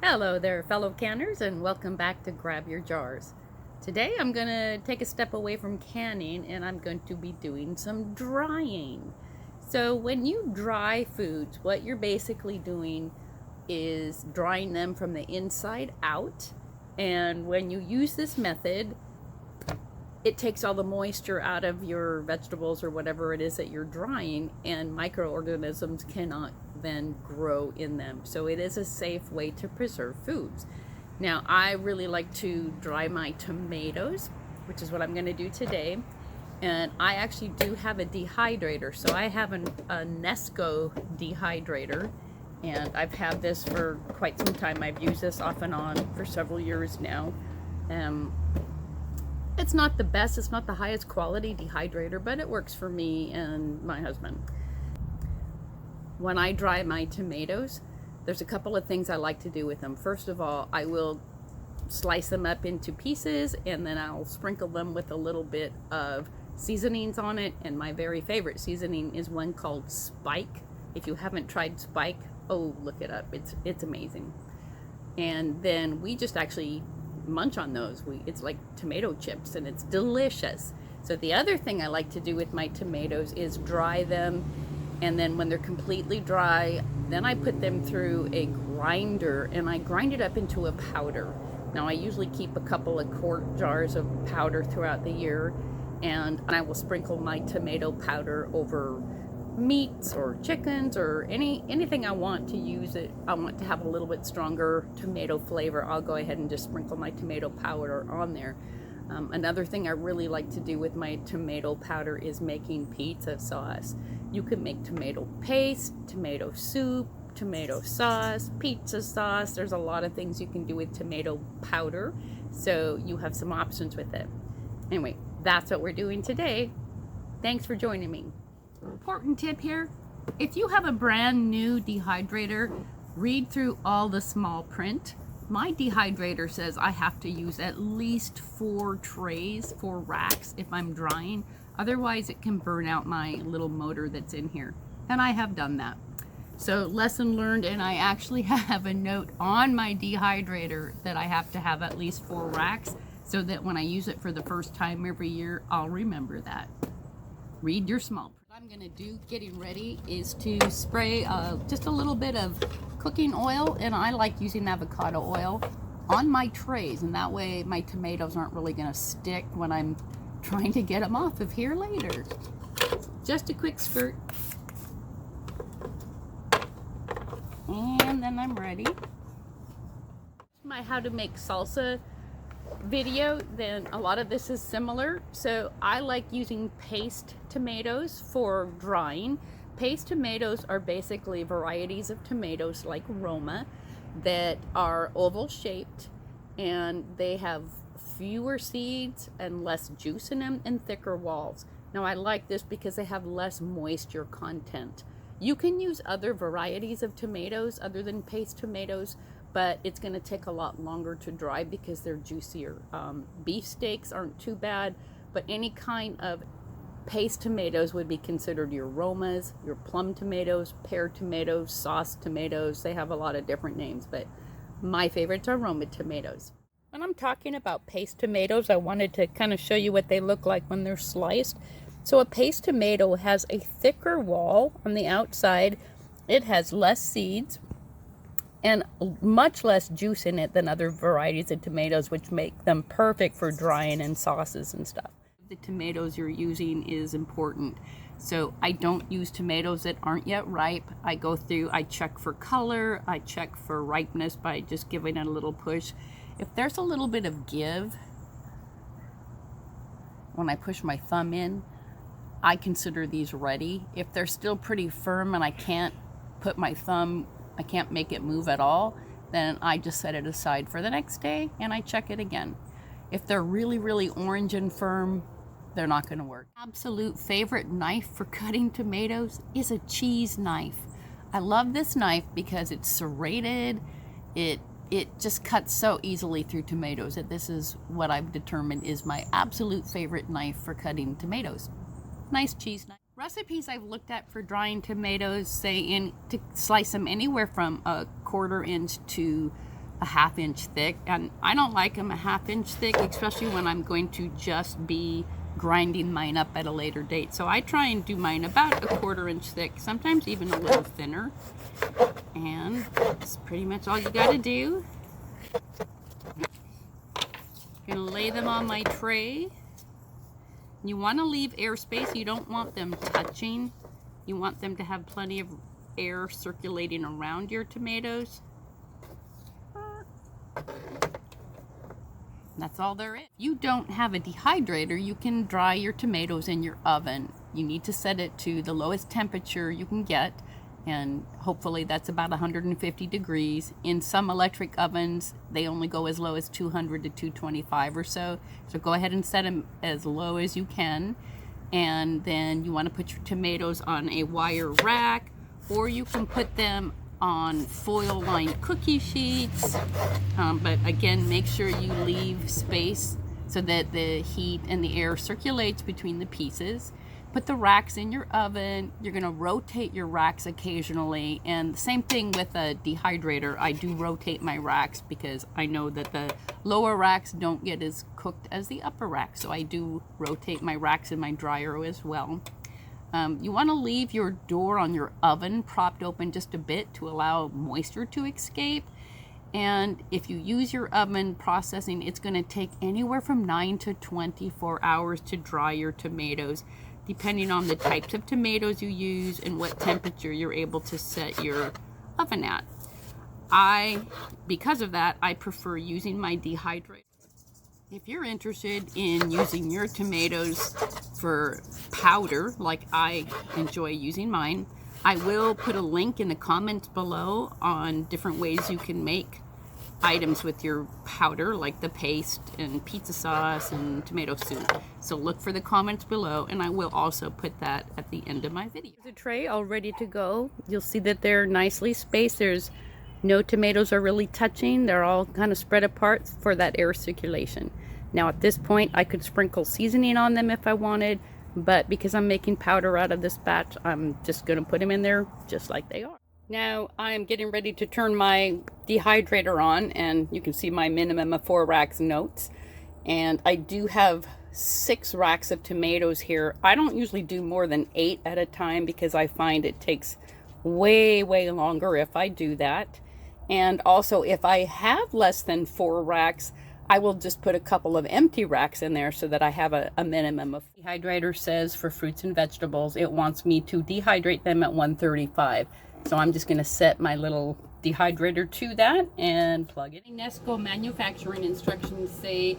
Hello there, fellow canners, and welcome back to Grab Your Jars. Today I'm going to take a step away from canning and I'm going to be doing some drying. So, when you dry foods, what you're basically doing is drying them from the inside out. And when you use this method, it takes all the moisture out of your vegetables or whatever it is that you're drying, and microorganisms cannot then grow in them. So it is a safe way to preserve foods. Now, I really like to dry my tomatoes, which is what I'm going to do today. And I actually do have a dehydrator. So I have a Nesco dehydrator, and I've had this for quite some time. I've used this off and on for several years now. It's not the best, it's not the highest quality dehydrator, but it works for me and my husband. When I dry my tomatoes, there's a couple of things I like to do with them. First of all, I will slice them up into pieces and then I'll sprinkle them with a little bit of seasonings on it. And my very favorite seasoning is one called Spike. If you haven't tried Spike, oh, look it up. It's amazing. And then we just actually munch on those. It's like tomato chips and it's delicious. So the other thing I like to do with my tomatoes is dry them, and then when they're completely dry, then I put them through a grinder and I grind it up into a powder. Now I usually keep a couple of quart jars of powder throughout the year, and I will sprinkle my tomato powder over meats or chickens or anything I want to use it. I want to have a little bit stronger tomato flavor. I'll go ahead and just sprinkle my tomato powder on there. Another thing I really like to do with my tomato powder is making pizza sauce. You can make tomato paste, tomato soup, tomato sauce, pizza sauce. There's a lot of things you can do with tomato powder, so you have some options with it. Anyway, that's what we're doing today. Thanks for joining me. Important tip here: if you have a brand new dehydrator, read through all the small print. My dehydrator says I have to use at least 4 trays, 4 racks if I'm drying. Otherwise it can burn out my little motor that's in here. And I have done that. So lesson learned, and I actually have a note on my dehydrator that I have to have at least 4 racks so that when I use it for the first time every year, I'll remember that. Read your small print. What I'm going to do getting ready is to spray just a little bit of cooking oil, and I like using avocado oil on my trays, and that way my tomatoes aren't really going to stick when I'm trying to get them off of here later. Just a quick squirt, and then I'm ready. My how to make salsa video, then a lot of this is similar. So I like using paste tomatoes for drying. Paste tomatoes are basically varieties of tomatoes like Roma that are oval shaped, and they have fewer seeds and less juice in them and thicker walls. Now I like this because they have less moisture content. You can use other varieties of tomatoes other than paste tomatoes, but it's going to take a lot longer to dry because they're juicier. Beef steaks aren't too bad, but any kind of paste tomatoes would be considered your Romas, your Plum tomatoes, Pear tomatoes, sauce tomatoes. They have a lot of different names, but my favorites are Roma tomatoes. When I'm talking about paste tomatoes, I wanted to kind of show you what they look like when they're sliced. So a paste tomato has a thicker wall on the outside. It has less seeds and much less juice in it than other varieties of tomatoes, which make them perfect for drying in sauces and stuff. The tomatoes you're using is important. So I don't use tomatoes that aren't yet ripe. I go through, I check for color, I check for ripeness by just giving it a little push. If there's a little bit of give when I push my thumb in, I consider these ready. If they're still pretty firm and I can't put my thumb, I can't make it move at all, then I just set it aside for the next day and I check it again. If they're really, really orange and firm, they're not going to work. Absolute favorite knife for cutting tomatoes is a cheese knife. I love this knife because it's serrated. It just cuts so easily through tomatoes that this is what I've determined is my absolute favorite knife for cutting tomatoes. Nice cheese knife. Recipes I've looked at for drying tomatoes say to slice them anywhere from 1/4 inch to a 1/2 inch thick, and I don't like them a 1/2 inch thick, especially when I'm going to just be grinding mine up at a later date. So I try and do mine about a 1/4 inch thick, sometimes even a little thinner. And that's pretty much all you got to do. I'm gonna lay them on my tray. You want to leave airspace. You don't want them touching. You want them to have plenty of air circulating around your tomatoes. That's all there is. If you don't have a dehydrator, you can dry your tomatoes in your oven. You need to set it to the lowest temperature you can get, and hopefully that's about 150 degrees. In some electric ovens, they only go as low as 200 to 225 or so. So go ahead and set them as low as you can. And then you want to put your tomatoes on a wire rack, or you can put them on foil lined cookie sheets. But again, make sure you leave space so that the heat and the air circulates between the pieces. Put the racks in your oven. You're going to rotate your racks occasionally, and the same thing with a dehydrator. I do rotate my racks because I know that the lower racks don't get as cooked as the upper racks, so I do rotate my racks in my dryer as well. You want to leave your door on your oven propped open just a bit to allow moisture to escape. And if you use your oven processing, it's going to take anywhere from 9 to 24 hours to dry your tomatoes, depending on the types of tomatoes you use and what temperature you're able to set your oven at. Because of that, I prefer using my dehydrator. If you're interested in using your tomatoes for powder, like I enjoy using mine, I will put a link in the comments below on different ways you can make items with your powder, like the paste and pizza sauce and tomato soup. So look for the comments below, and I will also put that at the end of my video. There's a tray all ready to go. You'll see that they're nicely spaced. There's no tomatoes are really touching. They're all kind of spread apart for that air circulation. Now at this point, I could sprinkle seasoning on them if I wanted, but because I'm making powder out of this batch, I'm just going to put them in there just like they are. Now I'm getting ready to turn my dehydrator on, and you can see my minimum of 4 racks notes. And I do have 6 racks of tomatoes here. I don't usually do more than 8 at a time because I find it takes way longer if I do that. And also, if I have less than 4 racks, I will just put a couple of empty racks in there so that I have a minimum of. Dehydrator says for fruits and vegetables, it wants me to dehydrate them at 135. So I'm just going to set my little dehydrator to that and plug it in. Nesco manufacturing instructions say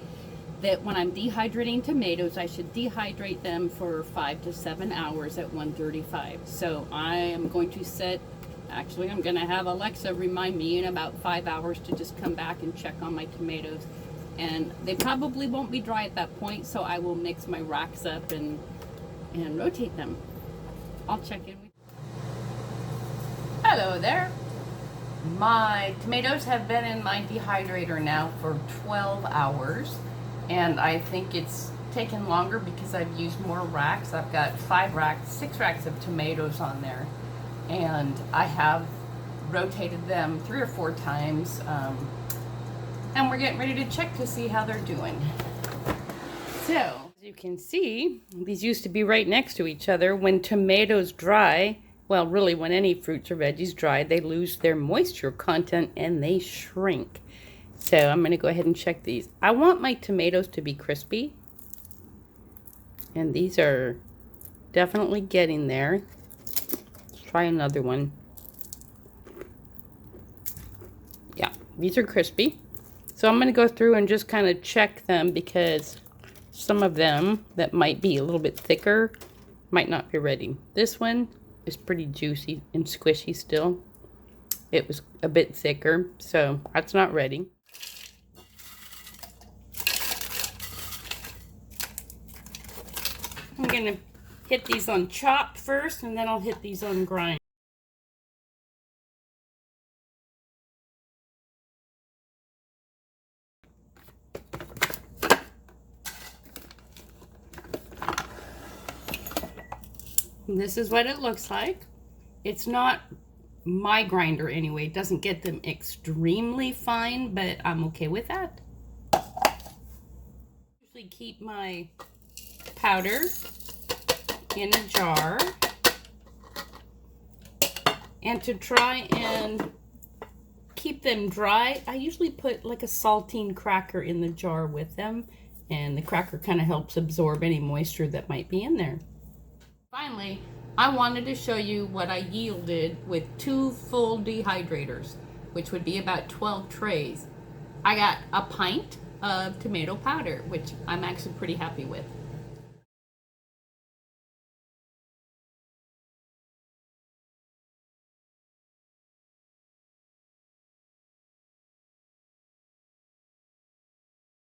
that when I'm dehydrating tomatoes, I should dehydrate them for 5 to 7 hours at 135. So I am going to set, actually I'm going to have Alexa remind me in about 5 hours to just come back and check on my tomatoes. And they probably won't be dry at that point, so I will mix my racks up and rotate them. I'll check in with you. Hello there. My tomatoes have been in my dehydrator now for 12 hours, and I think it's taken longer because I've used more racks. I've got 6 racks of tomatoes on there, and I have rotated them 3 or 4 times. And we're getting ready to check to see how they're doing. So, as you can see, these used to be right next to each other. When tomatoes dry, well, really when any fruits or veggies dry, they lose their moisture content and they shrink. So I'm going to go ahead and check these. I want my tomatoes to be crispy, and these are definitely getting there. Let's try another one. Yeah, these are crispy. So I'm going to go through and just kind of check them, because some of them that might be a little bit thicker might not be ready. This one is pretty juicy and squishy still. It was a bit thicker, so that's not ready. I'm going to hit these on chopped first, and then I'll hit these on grind. This is what it looks like. It's not my grinder anyway doesn't get them extremely fine, but I'm okay with that. Usually keep my powder in a jar, and to try and keep them dry, I usually put like a saltine cracker in the jar with them, and the cracker kind of helps absorb any moisture that might be in there. Finally, I wanted to show you what I yielded with 2 full dehydrators, which would be about 12 trays. I got a pint of tomato powder, which I'm actually pretty happy with.